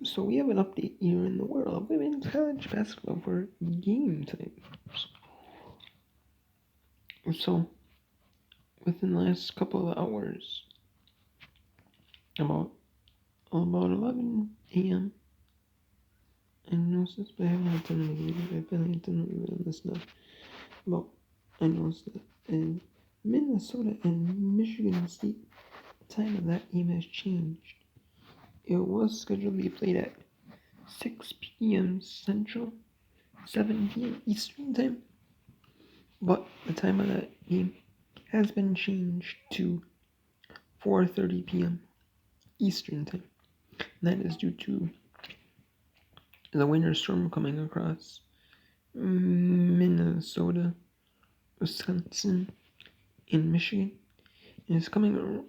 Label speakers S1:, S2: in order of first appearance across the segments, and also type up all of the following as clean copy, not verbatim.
S1: So we have an update here in the world of women's college basketball for game times. So within the last couple of hours, about 11 a.m. I noticed this, but I haven't had time to make a video. I've been had time to make on this now. About I noticed that in Minnesota and Michigan State, the time of that game has changed. It was scheduled to be played at 6 p.m. Central, 7 p.m. Eastern Time, but the time of that game has been changed to 4:30 p.m. Eastern Time. And that is due to the winter storm coming across Minnesota, Wisconsin, and Michigan. And it's coming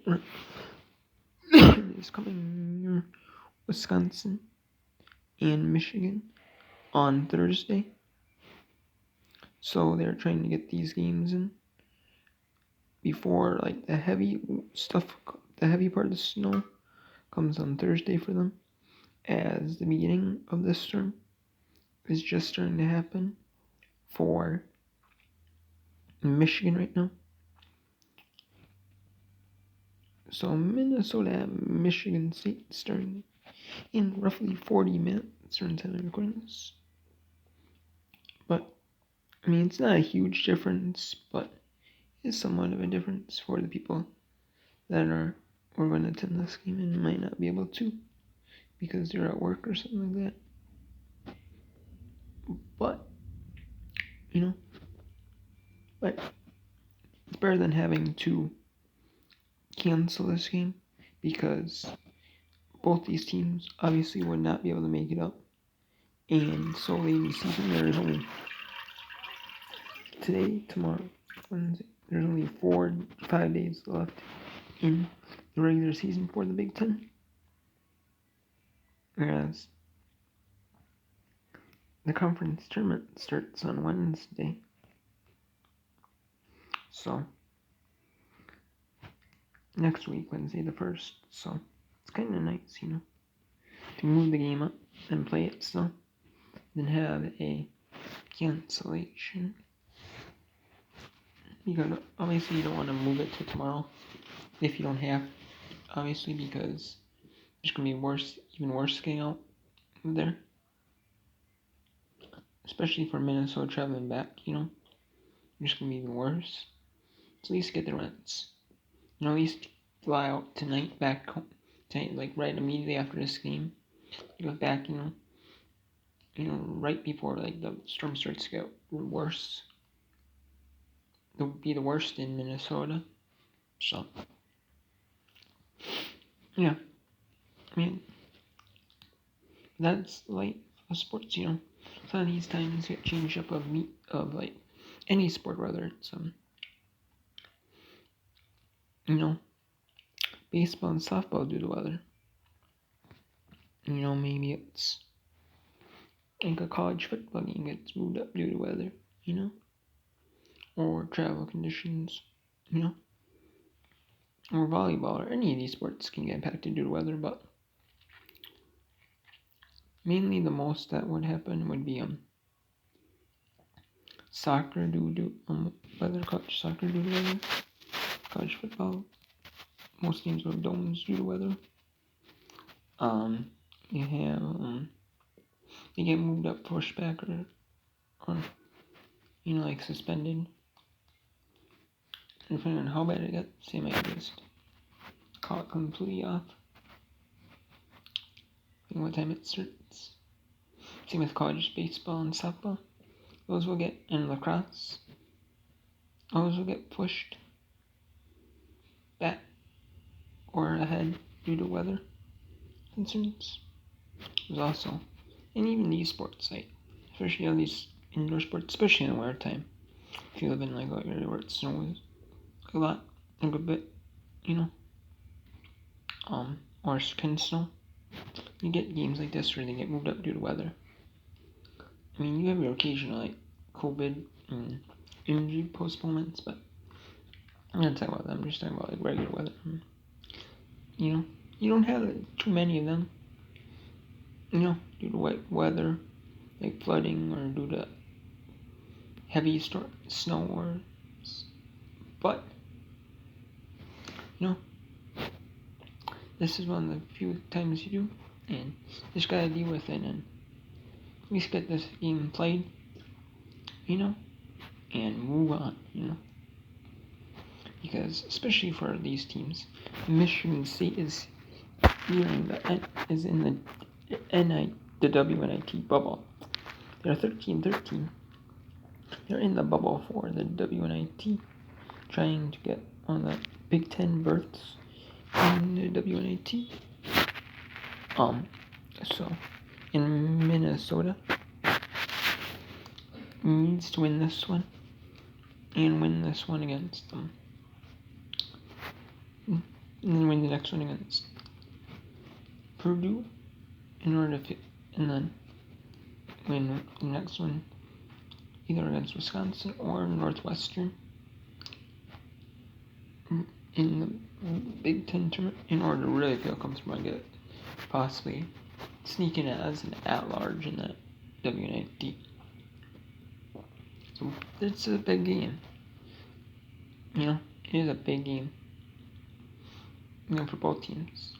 S1: it's coming near Wisconsin and Michigan on Thursday. So they're trying to get these games in before like the heavy part of the snow comes on Thursday for them, as the beginning of this storm is just starting to happen for Michigan right now. So Minnesota, Michigan State starting in roughly 40 minutes during time of recording this. But I mean, it's not a huge difference, but it's somewhat of a difference for the people that are going to attend this game and might not be able to because they're at work or something like that. But but it's better than having to cancel this game, because both these teams obviously would not be able to make it up. And so late in the season, there's only today, tomorrow, Wednesday, there's only 5 days left in the regular season for the Big Ten. Whereas the conference tournament starts on Wednesday. So next week, Wednesday the 1st. So it's kind of nice, to move the game up and play it still, then have a cancellation. Because obviously you don't want to move it to tomorrow if you don't have, obviously, because it's going to be even worse getting out there. Especially for Minnesota traveling back, it's just going to be even worse. So at least get the rents. At least fly out tonight, back home, tonight, like right immediately after this game. You go back, right before like the storm starts to get worse. It would be the worst in Minnesota. So, yeah. I mean, that's like sports, Some of these times get changed up of like any sport, whether it's baseball and softball due to weather. Maybe it's like a college football game gets moved up due to weather, or travel conditions, or volleyball, or any of these sports can get impacted due to weather, but mainly the most that would happen would be soccer due to weather, college soccer due to weather, college football. Most games have domes due to weather. You have they get moved up, pushed back, or like suspended. And depending on how bad it gets, they might just call it completely off. And what time it starts. Same with college baseball and softball. Those will get, and lacrosse. Those will get pushed back or ahead due to weather concerns. There's also, and even these sports, like, especially all these indoor sports, especially in the winter time. If you live in like an area where it snows a good bit, or can snow, you get games like this where they get moved up due to weather. I mean, you have your occasional like COVID and injury postponements, but I'm not talking about them. I'm just talking about like regular weather. You don't have too many of them. due to wet weather, like flooding, or due to heavy snow, but this is one of the few times you do, and just gotta deal with it and at least get this game played, and move on, because especially for these teams, Michigan State is in the the WNIT bubble. They're 13-13. They're in the bubble for the WNIT, trying to get on the Big Ten berths in the WNIT. So in Minnesota needs to win this one and win this one against them, and then win the next one against Purdue in order to, and then win the next one either against Wisconsin or Northwestern in the Big Ten tournament in order to really feel comfortable and get possibly sneaking as an at-large in that WNIT. So it's a big game. It is a big game. For both teams.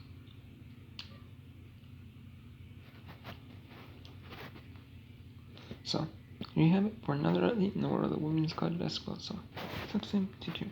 S1: So, here you have it for another update in the world of women's college basketball. So, talk soon. Take care.